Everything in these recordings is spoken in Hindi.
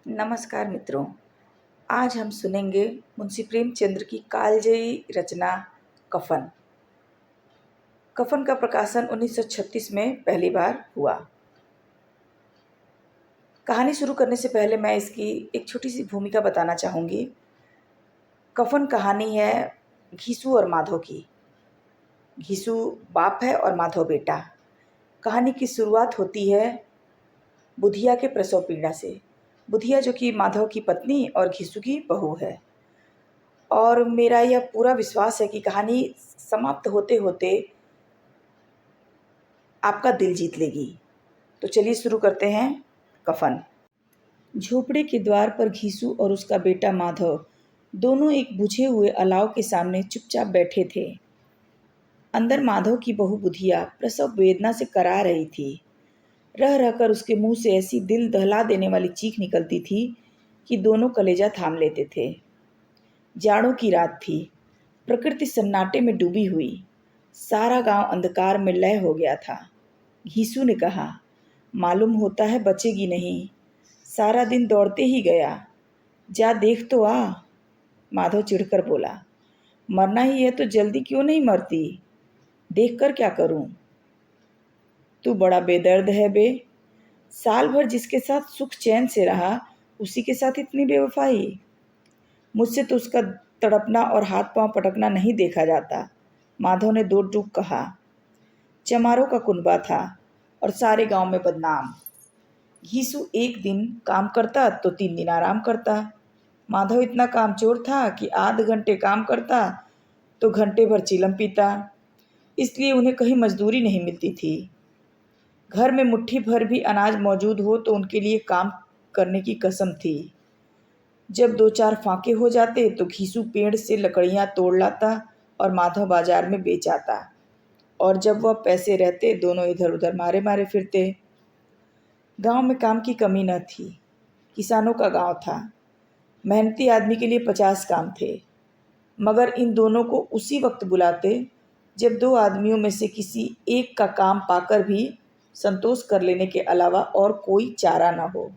नमस्कार मित्रों। आज हम सुनेंगे मुंशी प्रेमचंद्र की कालजयी रचना कफन। कफन का प्रकाशन 1936 में पहली बार हुआ। कहानी शुरू करने से पहले मैं इसकी एक छोटी सी भूमिका बताना चाहूँगी। कफन कहानी है घीसू और माधव की। घीसू बाप है और माधव बेटा। कहानी की शुरुआत होती है बुधिया के प्रसव पीड़ा से। बुधिया जो कि माधव की पत्नी और घीसू की बहू है। और मेरा यह पूरा विश्वास है कि कहानी समाप्त होते होते आपका दिल जीत लेगी। तो चलिए शुरू करते हैं कफन। झोपड़े के द्वार पर घीसू और उसका बेटा माधव दोनों एक बुझे हुए अलाव के सामने चुपचाप बैठे थे। अंदर माधव की बहू बुधिया प्रसव वेदना से करा रही थी। रह रहकर उसके मुंह से ऐसी दिल दहला देने वाली चीख निकलती थी कि दोनों कलेजा थाम लेते थे। जाड़ों की रात थी। प्रकृति सन्नाटे में डूबी हुई। सारा गांव अंधकार में लय हो गया था। घीसू ने कहा, मालूम होता है बचेगी नहीं। सारा दिन दौड़ते ही गया। जा देख तो आ। माधव चिढ़कर बोला, मरना ही है तो जल्दी क्यों नहीं मरती? देख कर क्या करूं? तू बड़ा बेदर्द है बे। साल भर जिसके साथ सुख चैन से रहा, उसी के साथ इतनी बेवफाई। मुझसे तो उसका तड़पना और हाथ पांव पटकना नहीं देखा जाता। माधव ने दो टूक कहा। चमारों का कुनबा था और सारे गांव में बदनाम। घीसू एक दिन काम करता तो 3 दिन आराम करता। माधव इतना कामचोर था कि आध घंटे काम करता तो घंटे भर चिलम पीता। इसलिए उन्हें कहीं मजदूरी नहीं मिलती थी। घर में मुट्ठी भर भी अनाज मौजूद हो तो उनके लिए काम करने की कसम थी। जब 2-4 फाके हो जाते तो घीसू पेड़ से लकड़ियां तोड़ लाता और माधव बाजार में बेच आता। और जब वह पैसे रहते दोनों इधर उधर मारे मारे फिरते। गांव में काम की कमी न थी। किसानों का गांव था। मेहनती आदमी के लिए 50 काम थे। मगर इन दोनों को उसी वक्त बुलाते जब 2 आदमियों में से किसी एक का काम पाकर भी संतोष कर लेने के अलावा और कोई चारा न हो।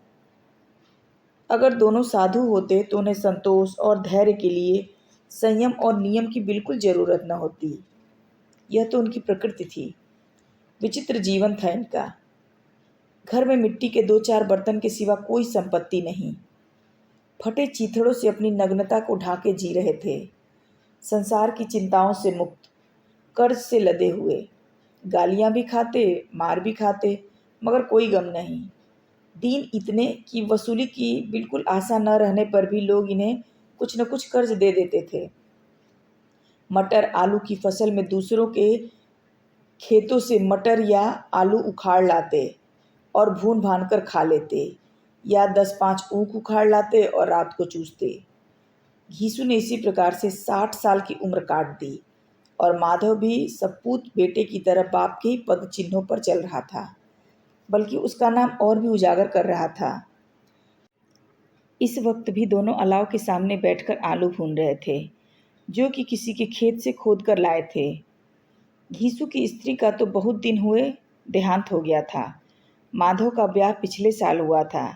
अगर दोनों साधु होते तो उन्हें संतोष और धैर्य के लिए संयम और नियम की बिल्कुल ज़रूरत न होती। यह तो उनकी प्रकृति थी। विचित्र जीवन था इनका। घर में मिट्टी के 2-4 बर्तन के सिवा कोई संपत्ति नहीं। फटे चीथड़ों से अपनी नग्नता को ढाके जी रहे थे। संसार की चिंताओं से मुक्त, कर्ज से लदे हुए। गालियां भी खाते, मार भी खाते, मगर कोई गम नहीं। दीन इतने कि वसूली की बिल्कुल आशा न रहने पर भी लोग इन्हें कुछ न कुछ कर्ज दे देते थे। मटर आलू की फसल में दूसरों के खेतों से मटर या आलू उखाड़ लाते और भून भान कर खा लेते, या 10-5 ऊख उखाड़ लाते और रात को चूसते। घीसू ने इसी प्रकार से 60 साल की उम्र काट दी और माधव भी सपूत बेटे की तरह बाप के ही पद चिन्हों पर चल रहा था, बल्कि उसका नाम और भी उजागर कर रहा था। इस वक्त भी दोनों अलाव के सामने बैठकर आलू भून रहे थे, जो कि किसी के खेत से खोद कर लाए थे। घीसू की स्त्री का तो बहुत दिन हुए देहांत हो गया था। माधव का ब्याह पिछले साल हुआ था।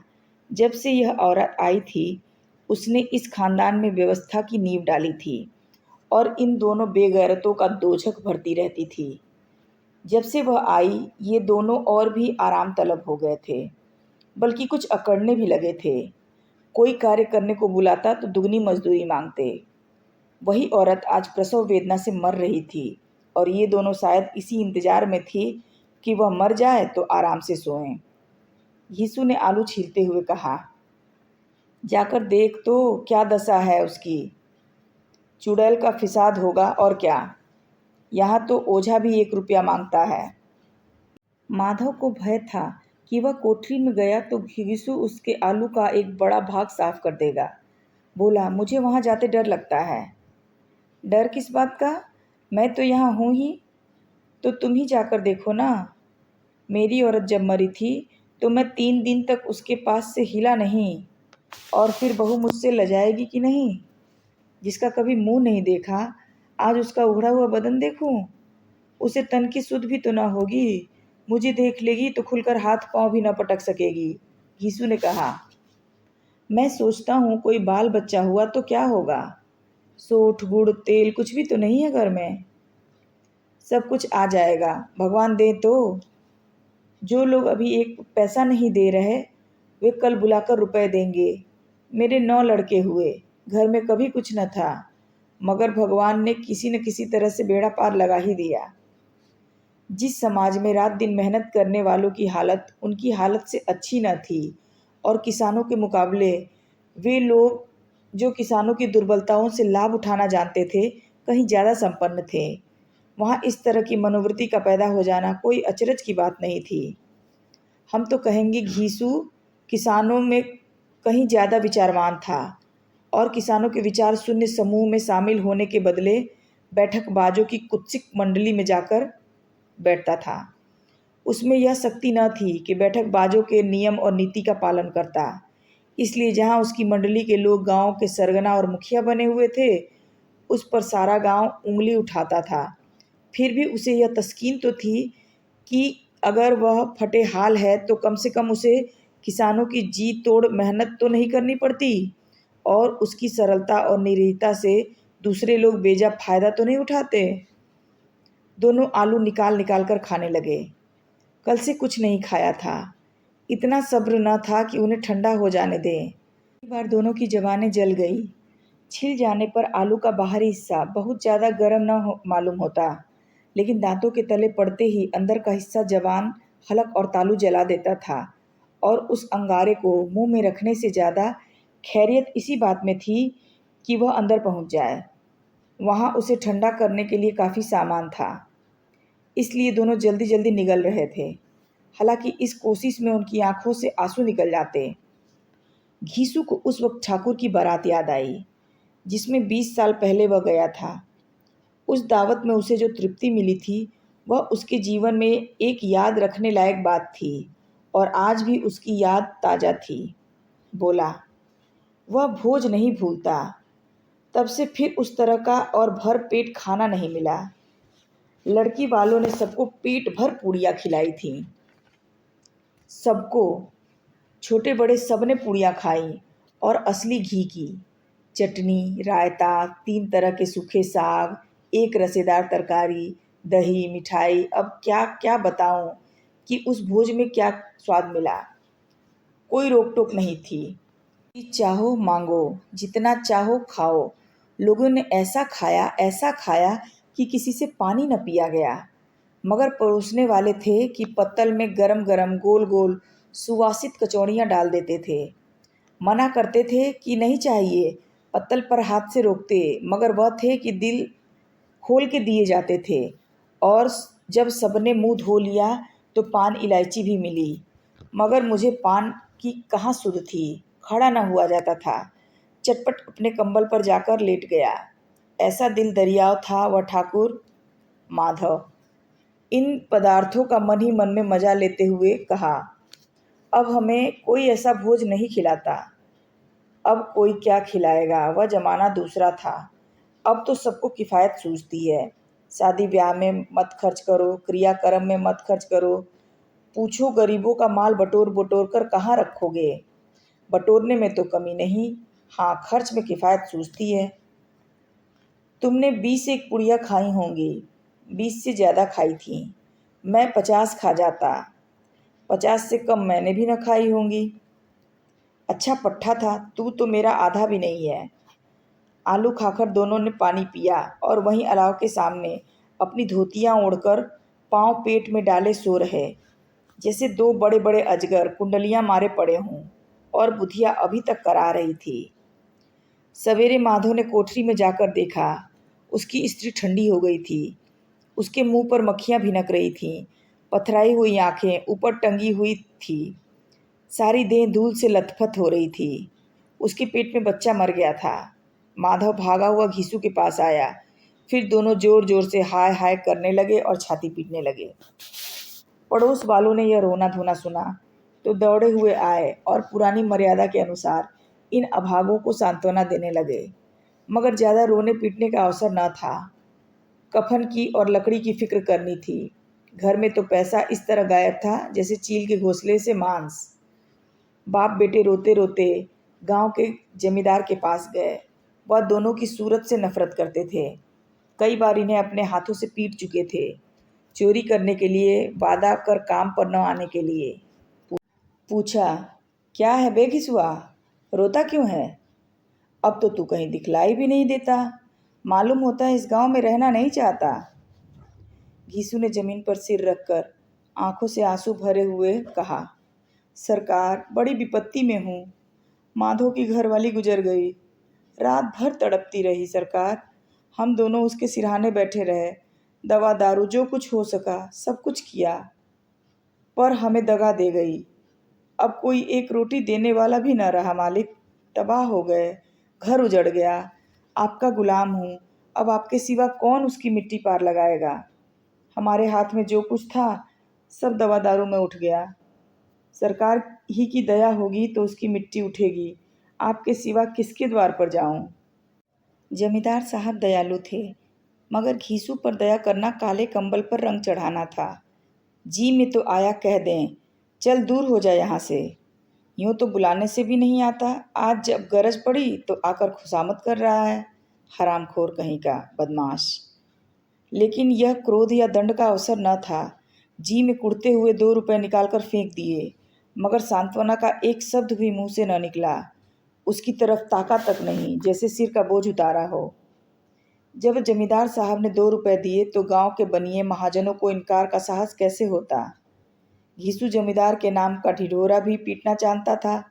जब से यह औरत आई थी, उसने इस खानदान में व्यवस्था की नींव डाली थी और इन दोनों बेगैरतों का दोजख भरती रहती थी। जब से वह आई, ये दोनों और भी आराम तलब हो गए थे, बल्कि कुछ अकड़ने भी लगे थे। कोई कार्य करने को बुलाता तो दुगनी मजदूरी मांगते। वही औरत आज प्रसव वेदना से मर रही थी और ये दोनों शायद इसी इंतजार में थी कि वह मर जाए तो आराम से सोएं। यीशु ने आलू छीलते हुए कहा, जाकर देख तो क्या दशा है उसकी। चुड़ैल का फिसाद होगा और क्या। यहाँ तो ओझा भी 1 रुपया मांगता है। माधव को भय था कि वह कोठरी में गया तो घीसू उसके आलू का एक बड़ा भाग साफ कर देगा। बोला, मुझे वहाँ जाते डर लगता है। डर किस बात का? मैं तो यहाँ हूँ ही। तो तुम ही जाकर देखो ना। मेरी औरत जब मरी थी तो मैं 3 दिन तक उसके पास से हिला नहीं। और फिर बहू मुझसे लजाएगी कि नहीं? जिसका कभी मुंह नहीं देखा, आज उसका उघड़ा हुआ बदन देखूं? उसे तन की सुध भी तो ना होगी। मुझे देख लेगी तो खुलकर हाथ पांव भी न पटक सकेगी। घीसू ने कहा, मैं सोचता हूँ कोई बाल बच्चा हुआ तो क्या होगा। सोठ गुड़ तेल कुछ भी तो नहीं है घर में। सब कुछ आ जाएगा, भगवान दे तो। जो लोग अभी एक पैसा नहीं दे रहे वे कल बुलाकर रुपए देंगे। मेरे 9 लड़के हुए, घर में कभी कुछ न था, मगर भगवान ने किसी न किसी तरह से बेड़ा पार लगा ही दिया। जिस समाज में रात दिन मेहनत करने वालों की हालत उनकी हालत से अच्छी न थी, और किसानों के मुकाबले वे लोग जो किसानों की दुर्बलताओं से लाभ उठाना जानते थे कहीं ज़्यादा संपन्न थे, वहाँ इस तरह की मनोवृत्ति का पैदा हो जाना कोई अचरज की बात नहीं थी। हम तो कहेंगे घीसू किसानों में कहीं ज़्यादा विचारवान था, और किसानों के विचार शून्य समूह में शामिल होने के बदले बैठकबाजों की कुत्सित मंडली में जाकर बैठता था। उसमें यह शक्ति न थी कि बैठकबाजों के नियम और नीति का पालन करता। इसलिए जहाँ उसकी मंडली के लोग गांव के सरगना और मुखिया बने हुए थे, उस पर सारा गांव उंगली उठाता था। फिर भी उसे यह तस्कीन तो थी कि अगर वह फटे हाल है तो कम से कम उसे किसानों की जी तोड़ मेहनत तो नहीं करनी पड़ती, और उसकी सरलता और निरीहता से दूसरे लोग बेजा फायदा तो नहीं उठाते। दोनों आलू निकाल निकाल कर खाने लगे। कल से कुछ नहीं खाया था। इतना सब्र न था कि उन्हें ठंडा हो जाने दें। एक बार दोनों की ज़बानें जल गई। छिल जाने पर आलू का बाहरी हिस्सा बहुत ज़्यादा गर्म मालूम होता, लेकिन दांतों के तले पड़ते ही अंदर का हिस्सा जबान, हलक और तालू जला देता था, और उस अंगारे को मुंह में रखने से ज़्यादा खैरियत इसी बात में थी कि वह अंदर पहुंच जाए। वहाँ उसे ठंडा करने के लिए काफ़ी सामान था, इसलिए दोनों जल्दी जल्दी निगल रहे थे। हालांकि इस कोशिश में उनकी आंखों से आंसू निकल जाते। घीसू को उस वक्त ठाकुर की बारात याद आई, जिसमें 20 साल पहले वह गया था। उस दावत में उसे जो तृप्ति मिली थी वह उसके जीवन में एक याद रखने लायक बात थी, और आज भी उसकी याद ताज़ा थी। बोला, वह भोज नहीं भूलता। तब से फिर उस तरह का और भर पेट खाना नहीं मिला। लड़की वालों ने सबको पेट भर पूड़ियाँ खिलाई थीं। सबको, छोटे बड़े सब ने पूड़ियाँ खाई, और असली घी की। चटनी, रायता, 3 तरह के सूखे साग, एक रसेदार तरकारी, दही, मिठाई। अब क्या क्या बताऊं कि उस भोज में क्या स्वाद मिला। कोई रोक टोक नहीं थी कि चाहो मांगो, जितना चाहो खाओ। लोगों ने ऐसा खाया कि किसी से पानी न पिया गया, मगर परोसने वाले थे कि पत्तल में गरम गरम गोल गोल सुवासित कचौड़ियाँ डाल देते थे। मना करते थे कि नहीं चाहिए, पत्तल पर हाथ से रोकते, मगर वह थे कि दिल खोल के दिए जाते थे। और जब सबने मुंह धो लिया तो पान इलायची भी मिली, मगर मुझे पान की कहाँ सुध थी, खड़ा न हुआ जाता था। चटपट अपने कंबल पर जाकर लेट गया। ऐसा दिल दरियाव था वह ठाकुर माधव। इन पदार्थों का मन ही मन में मजा लेते हुए कहा, अब हमें कोई ऐसा भोज नहीं खिलाता। अब कोई क्या खिलाएगा, वह जमाना दूसरा था। अब तो सबको किफ़ायत सूझती है। शादी ब्याह में मत खर्च करो, क्रियाक्रम में मत खर्च करो। पूछो गरीबों का माल बटोर बटोर कर कहाँ रखोगे। बटोरने में तो कमी नहीं, हाँ खर्च में किफ़ायत सूझती है। तुमने 20 एक पुड़िया खाई होंगी, 20 से ज़्यादा खाई थी। मैं 50 खा जाता, 50 से कम मैंने भी न खाई होंगी। अच्छा पट्ठा था, तू तो मेरा आधा भी नहीं है। आलू खाकर दोनों ने पानी पिया, और वहीं अलाव के सामने अपनी धोतियाँ ओढ़कर पाँव पेट में डाले सो रहे, जैसे 2 बड़े बड़े अजगर कुंडलियाँ मारे पड़े हों, और बुधिया अभी तक करा रही थी। सवेरे माधव ने कोठरी में जाकर देखा, उसकी स्त्री ठंडी हो गई थी। उसके मुंह पर मक्खियाँ भिनक रही थीं, पथराई हुई आंखें ऊपर टंगी हुई थी, सारी देह धूल से लथपथ हो रही थी। उसके पेट में बच्चा मर गया था। माधव भागा हुआ घीसू के पास आया। फिर दोनों जोर जोर से हाय हाय करने लगे और छाती पीटने लगे। पड़ोस वालों ने यह रोना धोना सुना तो दौड़े हुए आए और पुरानी मर्यादा के अनुसार इन अभागों को सांत्वना देने लगे, मगर ज़्यादा रोने पीटने का अवसर न था। कफन की और लकड़ी की फिक्र करनी थी। घर में तो पैसा इस तरह गायब था जैसे चील के घोंसले से मांस। बाप बेटे रोते रोते गांव के जमींदार के पास गए। वह दोनों की सूरत से नफरत करते थे। कई बार इन्हें अपने हाथों से पीट चुके थे, चोरी करने के लिए, वादा कर काम पर न आने के लिए। पूछा, क्या है बे घिसुआ, रोता क्यों है? अब तो तू कहीं दिखलाई भी नहीं देता, मालूम होता है इस गांव में रहना नहीं चाहता। घीसू ने जमीन पर सिर रखकर आंखों से आंसू भरे हुए कहा, सरकार, बड़ी विपत्ति में हूँ। माधो की घरवाली गुजर गई, रात भर तड़पती रही सरकार। हम दोनों उसके सिरहाने बैठे रहे, दवा दारू जो कुछ हो सका सब कुछ किया, पर हमें दगा दे गई। अब कोई एक रोटी देने वाला भी न रहा मालिक, तबाह हो गए, घर उजड़ गया। आपका गुलाम हूँ, अब आपके सिवा कौन उसकी मिट्टी पार लगाएगा? हमारे हाथ में जो कुछ था सब दवा दारू में उठ गया। सरकार ही की दया होगी तो उसकी मिट्टी उठेगी, आपके सिवा किसके द्वार पर जाऊं? जमींदार साहब दयालु थे, मगर घीसू पर दया करना काले कंबल पर रंग चढ़ाना था। जी में तो आया कह दें, चल दूर हो जा यहाँ से। यूं तो बुलाने से भी नहीं आता, आज जब गरज पड़ी तो आकर खुशामद कर रहा है, हरामखोर कहीं का बदमाश। लेकिन यह क्रोध या दंड का अवसर न था। जी में कुड़ते हुए 2 रुपए निकालकर फेंक दिए, मगर सांत्वना का एक शब्द भी मुंह से न निकला। उसकी तरफ ताका तक नहीं, जैसे सिर का बोझ उतारा हो। जब जमींदार साहब ने 2 रुपए दिए तो गांव के बनिए महाजनों को इनकार का साहस कैसे होता? घीसू जमींदार के नाम का ढिढोरा भी पीटना जानता था।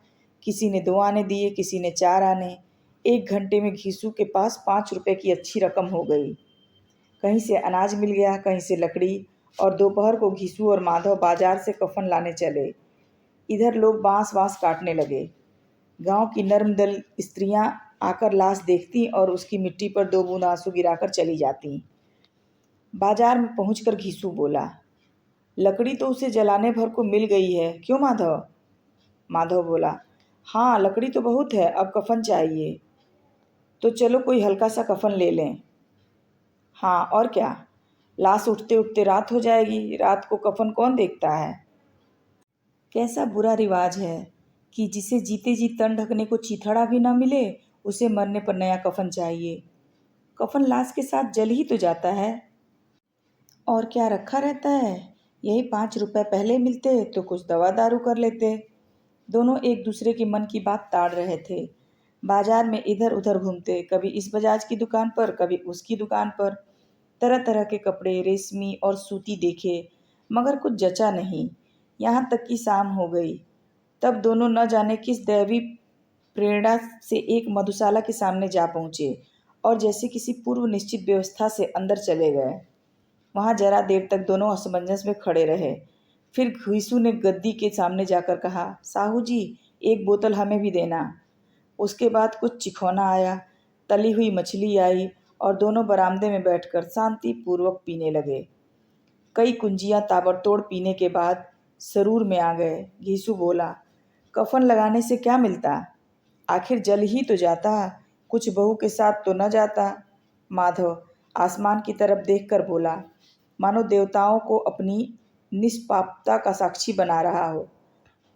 किसी ने 2 आने दिए, किसी ने 4 आने। 1 घंटे में घीसू के पास 5 रुपए की अच्छी रकम हो गई। कहीं से अनाज मिल गया, कहीं से लकड़ी, और दोपहर को घीसू और माधव बाजार से कफन लाने चले। इधर लोग बांस वांस काटने लगे। गांव की नर्म दल स्त्रियां आकर लाश देखती और उसकी मिट्टी पर 2 बूंद आंसू गिराकर चली जाती। बाजार में पहुंचकर घीसू बोला, लकड़ी तो उसे जलाने भर को मिल गई है, क्यों माधव? माधव बोला, हाँ लकड़ी तो बहुत है, अब कफन चाहिए। तो चलो कोई हल्का सा कफन ले लें। हाँ और क्या, लाश उठते उठते रात हो जाएगी, रात को कफन कौन देखता है? कैसा बुरा रिवाज है कि जिसे जीते जी तन ढकने को चीथड़ा भी ना मिले, उसे मरने पर नया कफन चाहिए। कफन लाश के साथ जल ही तो जाता है, और क्या रखा रहता है? यही 5 रुपए पहले मिलते तो कुछ दवा दारू कर लेते। दोनों एक दूसरे के मन की बात ताड़ रहे थे। बाजार में इधर उधर घूमते, कभी इस बजाज की दुकान पर, कभी उसकी दुकान पर। तरह तरह के कपड़े, रेशमी और सूती देखे, मगर कुछ जचा नहीं। यहाँ तक कि शाम हो गई। तब दोनों न जाने किस दैवी प्रेरणा से एक मधुशाला के सामने जा पहुँचे और जैसे किसी पूर्व निश्चित व्यवस्था से अंदर चले गए। वहाँ जरा देर तक दोनों असमंजस में खड़े रहे। फिर घुईसू ने गद्दी के सामने जाकर कहा, साहू जी, एक बोतल हमें भी देना। उसके बाद कुछ चिखौना आया, तली हुई मछली आई, और दोनों बरामदे में बैठकर शांतिपूर्वक पीने लगे। कई कुंजियां ताबड़तोड़ पीने के बाद सरूर में आ गए। घीसू बोला, कफन लगाने से क्या मिलता? आखिर जल ही तो जाता, कुछ बहू के साथ तो न जाता। माधव आसमान की तरफ देखकर बोला, मानो देवताओं को अपनी निष्पापता का साक्षी बना रहा हो।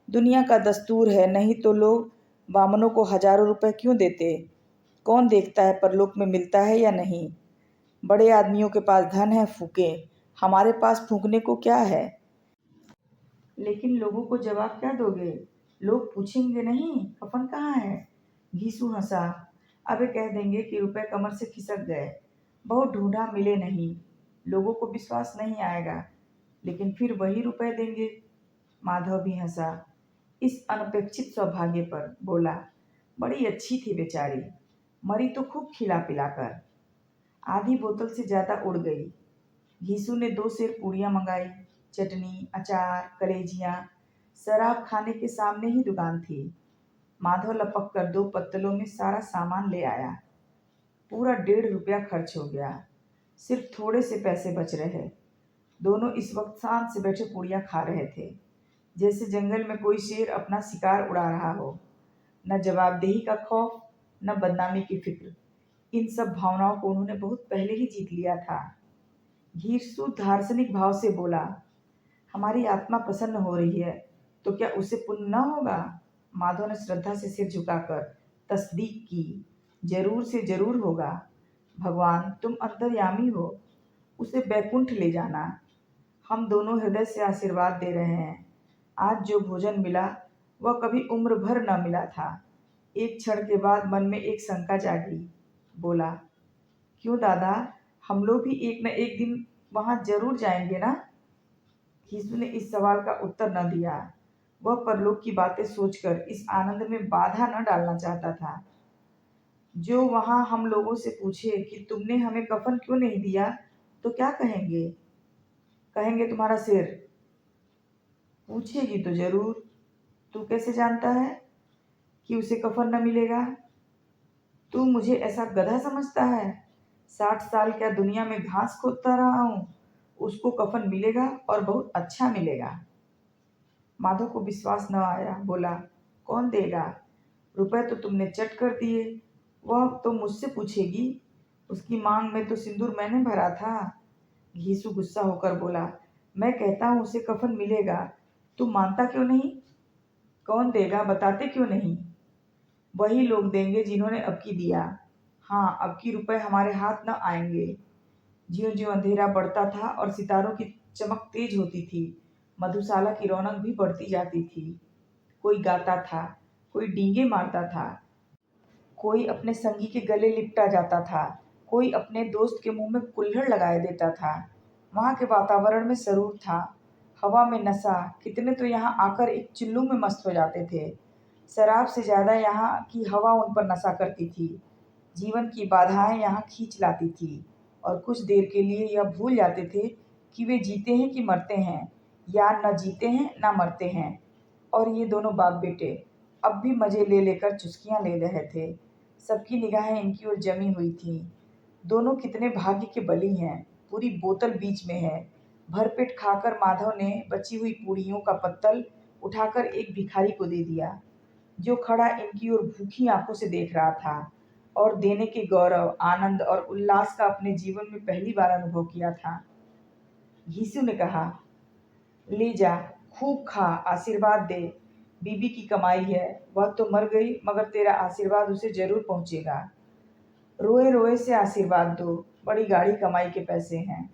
दुनिया का दस्तूर है, नहीं तो लोग बामनों को हजारों रुपए क्यों देते? कौन देखता है परलोक में मिलता है या नहीं? बड़े आदमियों के पास धन है, फूके, हमारे पास फूकने को क्या है? लेकिन लोगों को जवाब क्या दोगे? लोग पूछेंगे नहीं कफन कहाँ है? घीसू हंसा, अबे कह देंगे कि रुपए कमर से खिसक गए, बहुत ढूंढा मिले नहीं। लोगों को विश्वास नहीं आएगा, लेकिन फिर वही रुपए देंगे। माधव भी हंसा इस अनपेक्षित सौभाग्य पर, बोला, बड़ी अच्छी थी बेचारी, मरी तो खूब खिला पिलाकर। आधी बोतल से ज़्यादा उड़ गई। घीसू ने 2 सेर पूड़ियाँ मंगाई, चटनी, अचार, कलेजियाँ। शराब खाने के सामने ही दुकान थी। माधव लपक कर 2 पत्तलों में सारा सामान ले आया। पूरा 1.5 रुपया खर्च हो गया, सिर्फ थोड़े से पैसे बच रहे। दोनों इस वक्त शांत से बैठे पूड़ियाँ खा रहे थे, जैसे जंगल में कोई शेर अपना शिकार उड़ा रहा हो। न जवाबदेही का खौफ, न बदनामी की फिक्र। इन सब भावनाओं को उन्होंने बहुत पहले ही जीत लिया था। घीसू दार्शनिक भाव से बोला, हमारी आत्मा प्रसन्न हो रही है तो क्या उसे पुण्य न होगा? माधव ने श्रद्धा से सिर झुकाकर तस्दीक की। जरूर से जरूर होगा। भगवान तुम अंतर्यामी हो, उसे बैकुंठ ले जाना। हम दोनों हृदय से आशीर्वाद दे रहे हैं। आज जो भोजन मिला वह कभी उम्र भर न मिला था। एक क्षण के बाद मन में एक शंका जागी। बोला, क्यों दादा, हम लोग भी एक न एक दिन वहां जरूर जाएंगे ना? यीशु ने इस सवाल का उत्तर न दिया। वह परलोक की बातें सोचकर इस आनंद में बाधा न डालना चाहता था। जो वहां हम लोगों से पूछे कि तुमने हमें कफन क्यों नहीं दिया, तो क्या कहेंगे? कहेंगे तुम्हारा सिर। पूछेगी तो जरूर। तू कैसे जानता है कि उसे कफन न मिलेगा? तू मुझे ऐसा गधा समझता है? 60 साल क्या दुनिया में घास खोदता रहा हूँ। उसको कफन मिलेगा और बहुत अच्छा मिलेगा। माधव को विश्वास न आया। बोला, कौन देगा? रुपए तो तुमने चट कर दिए। वह तो मुझसे पूछेगी। उसकी मांग में तो सिंदूर मैंने भरा था। घीसू गुस्सा होकर बोला, मैं कहता हूँ उसे कफन मिलेगा, तू मानता क्यों नहीं? कौन देगा, बताते क्यों नहीं? वही लोग देंगे जिन्होंने अब की दिया। हाँ, अब की रुपए हमारे हाथ न आएंगे। ज्यों ज्यों अंधेरा बढ़ता था और सितारों की चमक तेज होती थी, मधुशाला की रौनक भी बढ़ती जाती थी। कोई गाता था, कोई डींगे मारता था, कोई अपने संगी के गले लिपटा जाता था, कोई अपने दोस्त के मुंह में कुल्हड़ लगाए देता था। वहाँ के वातावरण में सरूर था, हवा में नशा। कितने तो यहाँ आकर एक चिल्लू में मस्त हो जाते थे। शराब से ज़्यादा यहाँ की हवा उन पर नशा करती थी। जीवन की बाधाएं यहाँ खींच लाती थी और कुछ देर के लिए यह भूल जाते थे कि वे जीते हैं कि मरते हैं, या न जीते हैं न मरते हैं। और ये दोनों बाप बेटे अब भी मज़े ले लेकर चुस्कियां ले रहे थे। सबकी निगाहें इनकी ओर जमी हुई थीं। दोनों कितने भाग्य के बली हैं। पूरी बोतल बीच में है। भरपेट खाकर माधव ने बची हुई पूड़ियों का पत्तल उठाकर एक भिखारी को दे दिया, जो खड़ा इनकी ओर भूखी आंखों से देख रहा था और देने के गौरव, आनंद और उल्लास का अपने जीवन में पहली बार अनुभव किया था। यीशु ने कहा, ले जा, खूब खा, आशीर्वाद दे। बीबी की कमाई है, वह तो मर गई मगर तेरा आशीर्वाद उसे जरूर पहुंचेगा। रोए रोए से आशीर्वाद दो, बड़ी गाढ़ी कमाई के पैसे हैं।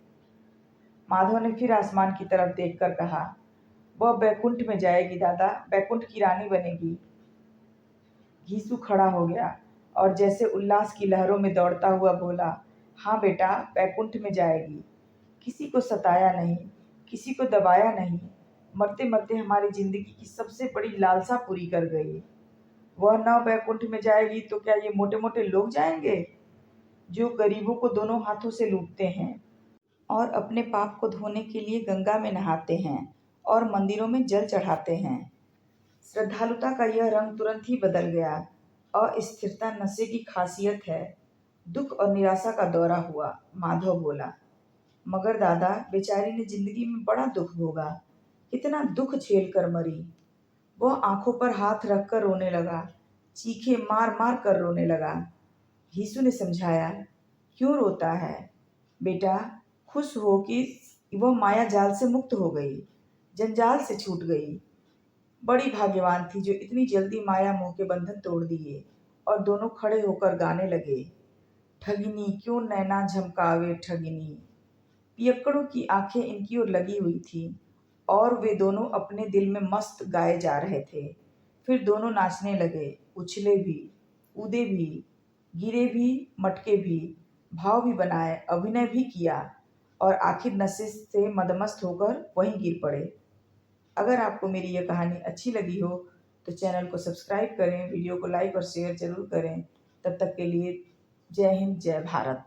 माधव ने फिर आसमान की तरफ देखकर कहा, वह बैकुंठ में जाएगी दादा, बैकुंठ की रानी बनेगी। यीशु खड़ा हो गया और जैसे उल्लास की लहरों में दौड़ता हुआ बोला, हाँ बेटा, बैकुंठ में जाएगी। किसी को सताया नहीं, किसी को दबाया नहीं, मरते मरते हमारी जिंदगी की सबसे बड़ी लालसा पूरी कर गई। वह न बैकुंठ में जाएगी तो क्या ये मोटे मोटे लोग जाएंगे, जो गरीबों को दोनों हाथों से लूटते हैं और अपने पाप को धोने के लिए गंगा में नहाते हैं और मंदिरों में जल चढ़ाते हैं। श्रद्धालुता का यह रंग तुरंत ही बदल गया। अस्थिरता नशे की खासियत है। दुख और निराशा का दौरा हुआ। माधव बोला, मगर दादा, बेचारी ने जिंदगी में बड़ा दुख भोगा, कितना दुख झेल कर मरी। वह आंखों पर हाथ रखकर रोने लगा, चीखे मार मार कर रोने लगा। यीशु ने समझाया, क्यों रोता है बेटा? खुश हो कि वह माया जाल से मुक्त हो गई, जंजाल से छूट गई। बड़ी भाग्यवान थी जो इतनी जल्दी माया मोह के बंधन तोड़ दिए। और दोनों खड़े होकर गाने लगे, ठगिनी क्यों नैना झमकावे ठगिनी। पियक्कड़ों की आंखें इनकी ओर लगी हुई थी और वे दोनों अपने दिल में मस्त गाए जा रहे थे। फिर दोनों नाचने लगे, उछले भी, कूदे भी, गिरे भी, मटके भी, भाव भी बनाए, अभिनय भी किया और आखिर नशे से मदमस्त होकर वहीं गिर पड़े। अगर आपको मेरी यह कहानी अच्छी लगी हो तो चैनल को सब्सक्राइब करें, वीडियो को लाइक और शेयर जरूर करें। तब तक के लिए जय हिंद, जय भारत।